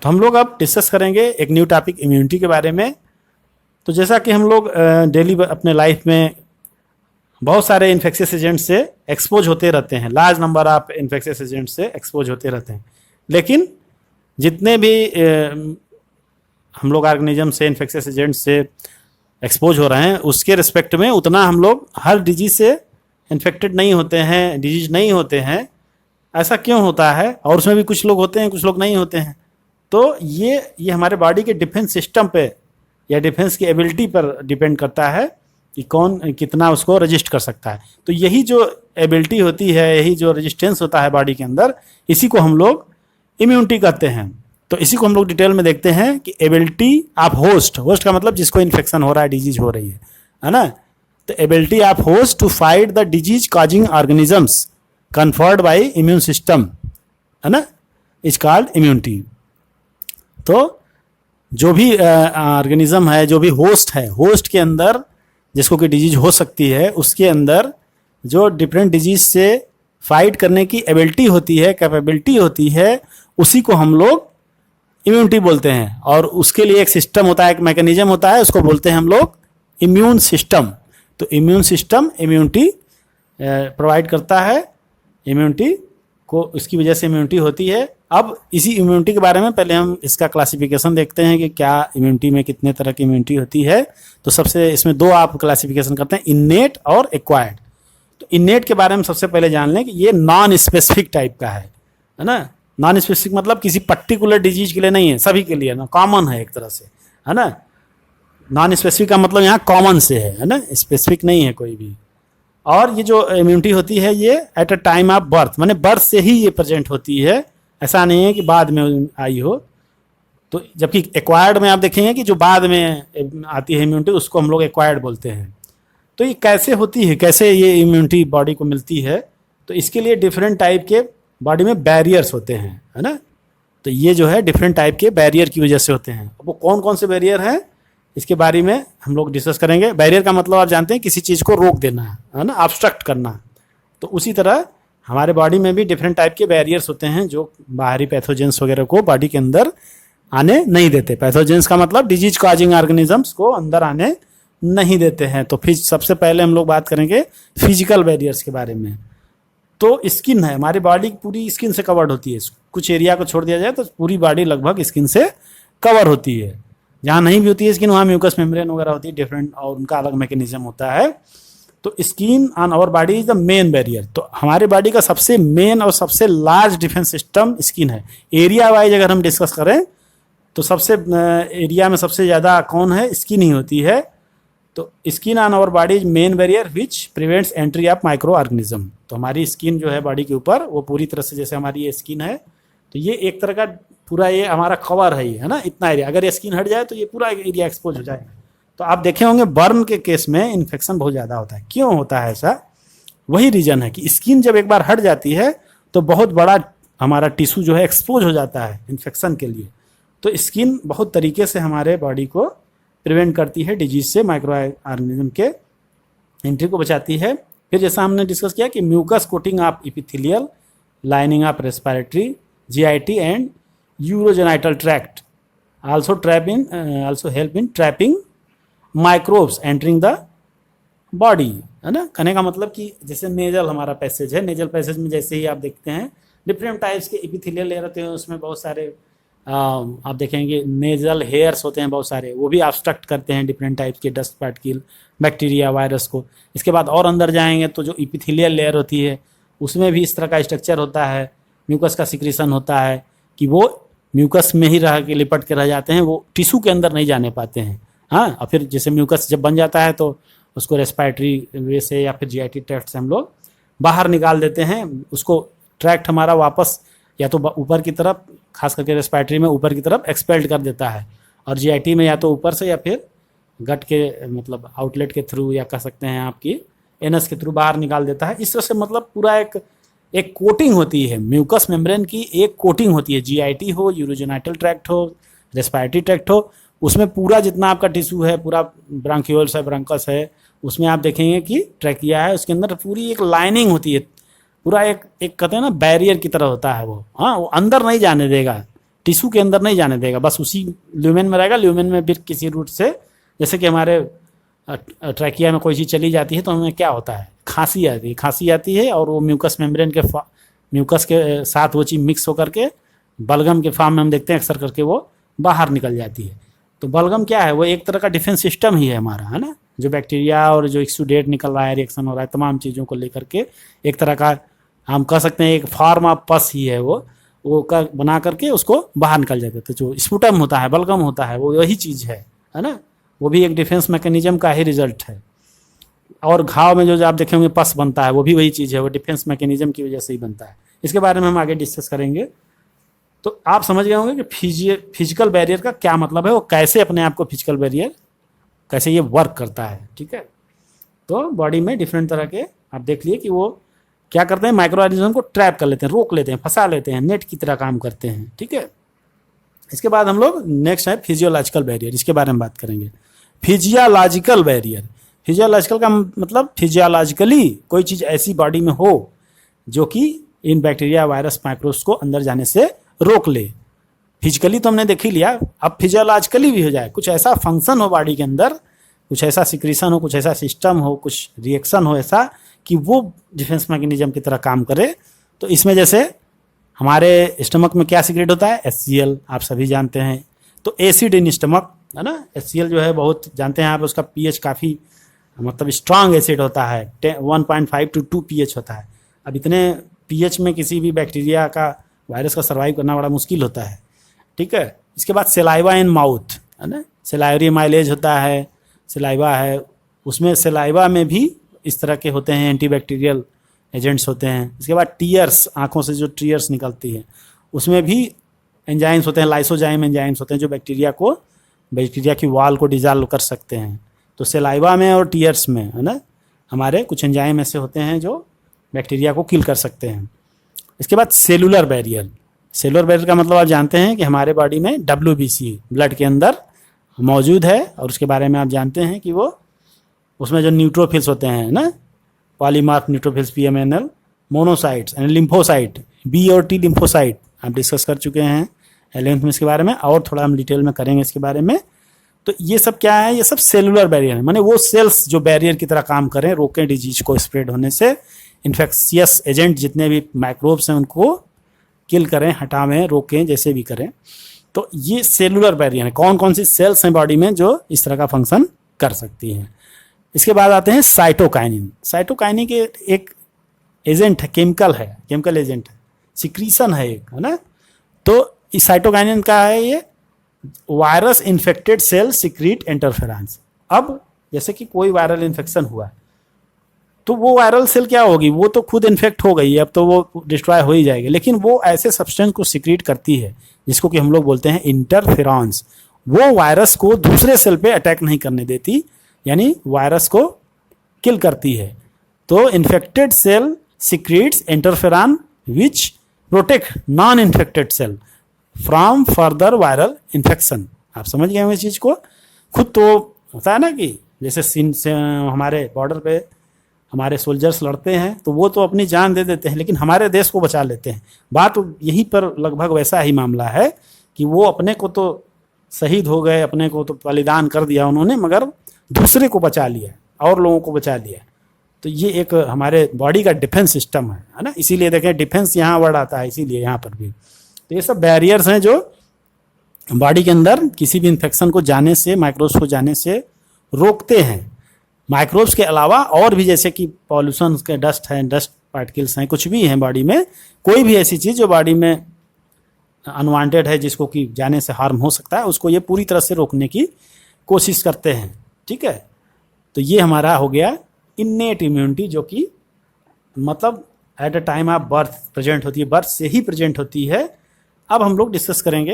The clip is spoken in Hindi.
तो हम लोग अब डिस्कस करेंगे एक न्यू टॉपिक इम्यूनिटी के बारे में। तो जैसा कि हम लोग डेली अपने लाइफ में बहुत सारे इन्फेक्शियस एजेंट से एक्सपोज होते रहते हैं, large number of infectious agent से एक्सपोज होते रहते हैं, लेकिन जितने भी हम लोग ऑर्गेनिज्म से इन्फेक्शियस एजेंट से एक्सपोज हो रहे हैं उसके रिस्पेक्ट में उतना हम लोग हर डिजीज से इन्फेक्टेड नहीं होते हैं, डिजीज नहीं होते हैं। ऐसा क्यों होता है? और उसमें भी कुछ लोग होते हैं, कुछ लोग नहीं होते हैं। तो ये हमारे बॉडी के डिफेंस सिस्टम पे या डिफेंस की एबिलिटी पर डिपेंड करता है कि कौन कितना उसको रजिस्ट कर सकता है। तो यही जो एबिलिटी होती है, यही जो रेजिस्टेंस होता है बॉडी के अंदर, इसी को हम लोग इम्यूनिटी कहते हैं। तो इसी को हम लोग डिटेल में देखते हैं कि एबिलिटी ऑफ होस्ट, होस्ट का मतलब जिसको इन्फेक्शन हो रहा है, डिजीज हो रही है ना। तो ability of host to fight the disease causing organisms conferred by immune system, है ना, इज कॉल्ड इम्यूनिटी। तो जो भी ऑर्गेनिज्म है, जो भी होस्ट है, होस्ट के अंदर जिसको कि डिजीज हो सकती है, उसके अंदर जो डिफरेंट डिजीज से फाइट करने की एबिलिटी होती है, कैपेबिलिटी होती है, उसी को हम लोग इम्यूनिटी बोलते हैं। और उसके लिए एक सिस्टम होता है, एक मैकेनिज्म होता है, उसको बोलते हैं हम लोग इम्यून सिस्टम। तो इम्यून सिस्टम इम्यूनिटी प्रोवाइड करता है, इम्यूनिटी को, इसकी वजह से इम्यूनिटी होती है। अब इसी इम्यूनिटी के बारे में पहले हम इसका क्लासिफिकेशन देखते हैं कि क्या इम्यूनिटी में कितने तरह की इम्यूनिटी होती है। तो सबसे इसमें दो आप क्लासिफिकेशन करते हैं, इन्नेट और एक्वायर्ड। तो इन्नेट के बारे में सबसे पहले जान लें कि ये नॉन स्पेसिफिक टाइप का है ना। नॉन स्पेसिफिक मतलब किसी पर्टिकुलर डिजीज के लिए नहीं है, सभी के लिए ना, कॉमन है एक तरह से, है ना। नॉन स्पेसिफिक का मतलब यहाँ कॉमन से है ना, स्पेसिफिक नहीं है कोई भी। और ये जो इम्यूनिटी होती है ये at a time of birth, माने बर्थ से ही ये प्रेजेंट होती है, ऐसा नहीं है कि बाद में आई हो। तो जबकि एक्वायर्ड में आप देखेंगे कि जो बाद में आती है इम्यूनिटी, उसको हम लोग एक्वायर्ड बोलते हैं। तो ये कैसे होती है, कैसे ये इम्यूनिटी बॉडी को मिलती है? तो इसके लिए डिफरेंट टाइप के बॉडी में बैरियर्स होते हैं, है ना। तो ये जो है डिफरेंट टाइप के बैरियर की वजह से होते हैं। वो कौन कौन से बैरियर हैं इसके बारे में हम लोग डिस्कस करेंगे। बैरियर का मतलब आप जानते हैं किसी चीज़ को रोक देना, है ना, ऑब्स्ट्रक्ट करना। तो उसी तरह हमारे बॉडी में भी डिफरेंट टाइप के बैरियर्स होते हैं जो बाहरी पैथोजेंस वगैरह को बॉडी के अंदर आने नहीं देते। पैथोजेंस का मतलब डिजीज कॉजिंग ऑर्गेनिजम्स को अंदर आने नहीं देते हैं। तो फिर सबसे पहले हम लोग बात करेंगे फिजिकल बैरियर्स के बारे में। तो स्किन है, हमारी बॉडी पूरी स्किन से कवर्ड होती है। कुछ एरिया को छोड़ दिया जाए तो पूरी बॉडी लगभग स्किन से कवर होती है। जहाँ नहीं भी होती है स्किन, वहाँ म्यूकस मेम्ब्रेन वगैरह होती है डिफरेंट, और उनका अलग मैकेनिज्म होता है। तो skin on our body is the main barrier. तो हमारे बॉडी का सबसे मेन और सबसे लार्ज डिफेंस सिस्टम स्किन है। एरिया वाइज अगर हम डिस्कस करें तो सबसे एरिया में सबसे ज़्यादा कौन है? स्किन ही होती है। तो skin on our body is main barrier which prevents entry of microorganism. तो हमारी स्किन जो है बॉडी के ऊपर, वो पूरी तरह से, जैसे हमारी ये स्किन है, तो ये एक तरह का पूरा ये हमारा कवर है ना, इतना एरिया। अगर ये स्किन हट जाए तो ये पूरा एरिया एक्सपोज हो जाएगा। तो आप देखे होंगे बर्न के केस में इन्फेक्शन बहुत ज़्यादा होता है। क्यों होता है ऐसा? वही रीजन है कि स्किन जब एक बार हट जाती है तो बहुत बड़ा हमारा टिश्यू जो है एक्सपोज हो जाता है इन्फेक्शन के लिए। तो स्किन बहुत तरीके से हमारे बॉडी को प्रिवेंट करती है डिजीज से, माइक्रो ऑर्गेनिज्म के एंट्री को बचाती है। फिर जैसा हमने डिस्कस किया कि mucus coating of epithelial lining of respiratory, GIT and urogenital tract also help in trapping microbes entering the body, है ना। कहने का मतलब कि जैसे नेजल हमारा पैसेज है, नेजल पैसेज में जैसे ही आप देखते हैं डिफरेंट टाइप्स के एपिथेलियल लेयर होते हैं, उसमें बहुत सारे आप देखेंगे नेजल हेयर्स होते हैं बहुत सारे, वो भी ऑब्स्ट्रक्ट करते हैं डिफरेंट टाइप्स के डस्ट पार्टिकल, बैक्टीरिया, वायरस को। इसके बाद और अंदर जाएंगे तो जो एपिथेलियल लेयर होती है उसमें भी इस तरह का स्ट्रक्चर होता है, म्यूकस का सिक्रीशन होता है कि वो म्यूकस में ही रह के लिपट के रह जाते हैं, वो टिश्यू के अंदर नहीं जाने पाते हैं। हाँ, और फिर जैसे म्यूकस जब बन जाता है तो उसको रेस्पिरेटरी वे से या फिर जीआईटी ट्रैक्ट से हम लोग बाहर निकाल देते हैं। उसको ट्रैक्ट हमारा वापस या तो ऊपर की तरफ, खास करके रेस्पिरेटरी में ऊपर की तरफ एक्सपेल्ड कर देता है, और जीआईटी में या तो ऊपर से या फिर गट के मतलब आउटलेट के थ्रू, या कह सकते हैं आपकी एनस के थ्रू बाहर निकाल देता है। इस तरह से मतलब पूरा एक कोटिंग होती है, म्यूकस मेम्ब्रेन की एक कोटिंग होती है। जीआईटी हो, यूरोजेनाइटल ट्रैक्ट हो, रेस्पिरेटरी ट्रैक्ट हो, उसमें पूरा जितना आपका टिश्यू है, पूरा ब्रांक्यूल्स है, ब्रांकस है, उसमें आप देखेंगे कि ट्रैकिया है, उसके अंदर पूरी एक लाइनिंग होती है, पूरा एक कहते हैं ना बैरियर की तरह होता है वो। हाँ, वो अंदर नहीं जाने देगा, टिश्यू के अंदर नहीं जाने देगा, बस उसी ल्यूमेन में रहेगा। ल्यूमेन में फिर किसी रूट से, जैसे कि हमारे ट्रैकिया में कोई चीज़ चली जाती है तो हमें क्या होता है, खांसी आती है, खांसी आती है और वो म्यूकस मेम्ब्रेन के म्यूकस के साथ वो चीज़ मिक्स होकर के बलगम के फॉर्म में हम देखते हैं अक्सर करके वो बाहर निकल जाती है। तो बलगम क्या है, वो एक तरह का डिफेंस सिस्टम ही है हमारा, है ना, जो बैक्टीरिया और जो एक्सुडेट निकल रहा है, रिएक्शन हो रहा है, तमाम चीज़ों को लेकर के एक तरह का हम कह सकते हैं एक फॉर्म ऑफ पस ही है वो का बना करके उसको बाहर निकल जाते थे। जो स्पुटम होता है, बलगम होता है, वो वही चीज़ है ना, वो भी एक डिफेंस मैकेनिज्म का ही रिजल्ट है। और घाव में जो आप देखेंगे पस बनता है, वो भी वही चीज़ है, वो डिफेंस मैकेनिज्म की वजह से ही बनता है। इसके बारे में हम आगे डिस्कस करेंगे। तो आप समझ गए होंगे कि फिजिकल बैरियर का क्या मतलब है, वो कैसे अपने आप को फिजिकल बैरियर कैसे ये वर्क करता है। ठीक है, तो बॉडी में डिफरेंट तरह के आप देख लिए कि वो क्या करते हैं, माइक्रो ऑर्गेनिज्म को ट्रैप कर लेते हैं, रोक लेते हैं, फंसा लेते हैं, नेट की तरह काम करते हैं। ठीक है, इसके बाद हम लोग नेक्स्ट है फिजियोलॉजिकल बैरियर, इसके बारे में बात करेंगे। फिजियोलॉजिकल बैरियर, फिजियोलॉजिकल का मतलब फिजियोलॉजिकली कोई चीज़ ऐसी बॉडी में हो जो कि इन बैक्टीरिया, वायरस, माइक्रोब्स को अंदर जाने से रोक ले। फिजिकली तो हमने देख ही लिया, अब फिजियोलॉजिकली भी हो जाए, कुछ ऐसा फंक्शन हो बॉडी के अंदर, कुछ ऐसा सिक्रीशन हो, कुछ ऐसा सिस्टम हो, कुछ रिएक्शन हो ऐसा कि वो डिफेंस मैकेनिज्म की तरह काम करे। तो इसमें जैसे हमारे स्टमक में क्या सीक्रेट होता है, HCl, आप सभी जानते हैं। तो एसिड इन स्टमक, है ना, HCl जो है बहुत जानते हैं आप, उसका pH काफ़ी मतलब स्ट्रांग एसिड होता है, 1.5 to 2 pH होता है। अब इतने pH में किसी भी बैक्टीरिया का, वायरस का सर्वाइव करना बड़ा मुश्किल होता है। ठीक है, इसके बाद सेलाइवा इन माउथ, है ना, सेलाइवरी माइलेज होता है, सेलाइवा है, उसमें सेलाइवा में भी इस तरह के होते हैं, एंटीबैक्टीरियल एजेंट्स होते हैं। इसके बाद टीयर्स, आंखों से जो टीयर्स निकलती है, उसमें भी एंजाइम्स होते हैं, लाइसोजाइम एंजाइम्स होते हैं जो बैक्टीरिया की वॉल को डिजॉल्व कर सकते हैं। तो सेलाइवा में और टीयर्स में, है ना, हमारे कुछ एंजाइम ऐसे होते हैं जो बैक्टीरिया को किल कर सकते हैं। इसके बाद सेलुलर बैरियर, सेलुलर बैरियर का मतलब आप जानते हैं कि हमारे बॉडी में WBC ब्लड के अंदर मौजूद है, और उसके बारे में आप जानते हैं कि वो उसमें जो न्यूट्रोफिल्स होते हैं ना, polymorph neutrophils, PMNL, monocytes and lymphocyte, B और T लिम्फोसाइट आप डिस्कस कर चुके हैं 11th में इसके बारे में, और थोड़ा हम डिटेल में करेंगे इसके बारे में। तो ये सब क्या है, ये सब सेलुलर बैरियर है, माने वो सेल्स जो बैरियर की तरह काम करें, रोकें डिजीज को स्प्रेड होने से, इन्फेक्शियस एजेंट जितने भी माइक्रोब्स हैं उनको किल करें, हटावें, रोकें, जैसे भी करें। तो ये सेलुलर बैरियर है, कौन कौन सी सेल्स हैं बॉडी में जो इस तरह का फंक्शन कर सकती हैं। इसके बाद आते हैं साइटोकाइनिन। साइटोकाइनिन के एक एजेंट है, केमिकल एजेंट है, सिक्रीशन है एक, है ना। तो इस साइटोकाइनिन का है ये virus infected cell secrete interference. अब जैसे कि कोई वायरल इन्फेक्शन हुआ है तो वो वायरल सेल क्या होगी, वो तो खुद इन्फेक्ट हो गई है, अब तो वो डिस्ट्रॉय हो ही जाएगी, लेकिन वो ऐसे सब्सटेंस को सिक्रीट करती है जिसको कि हम लोग बोलते हैं इंटरफेरेंस। वो वायरस को दूसरे सेल पे अटैक नहीं करने देती, यानी वायरस को किल करती है। तो infected cell secretes interferon which protect non infected cell from further viral infection. आप समझ गए इस चीज़ को। खुद तो होता है ना कि जैसे सीन से हमारे बॉर्डर पे हमारे सोल्जर्स लड़ते हैं तो वो तो अपनी जान दे देते हैं, लेकिन हमारे देश को बचा लेते हैं। बात यहीं पर लगभग वैसा ही मामला है कि वो अपने को तो शहीद हो गए, अपने को तो बलिदान कर दिया उन्होंने, मगर दूसरे को बचा लिया और लोगों को बचा लिया। तो ये एक हमारे बॉडी का डिफेंस सिस्टम है ना। इसीलिए देखें डिफेंस यहाँ वर्ड आता है, इसीलिए यहाँ पर भी। तो ये सब बैरियर्स हैं जो बॉडी के अंदर किसी भी इन्फेक्शन को जाने से, माइक्रोब्स को जाने से रोकते हैं। माइक्रोब्स के अलावा और भी, जैसे कि पॉल्यूशन के डस्ट हैं, डस्ट पार्टिकल्स हैं, कुछ भी हैं बॉडी में, कोई भी ऐसी चीज़ जो बॉडी में अनवांटेड है जिसको कि जाने से हार्म हो सकता है, उसको ये पूरी तरह से रोकने की कोशिश करते हैं। ठीक है, तो ये हमारा हो गया इन्नेट इम्यूनिटी, जो कि मतलब at a time of birth present होती है, बर्थ से ही प्रेजेंट होती है। अब हम लोग डिस्कस करेंगे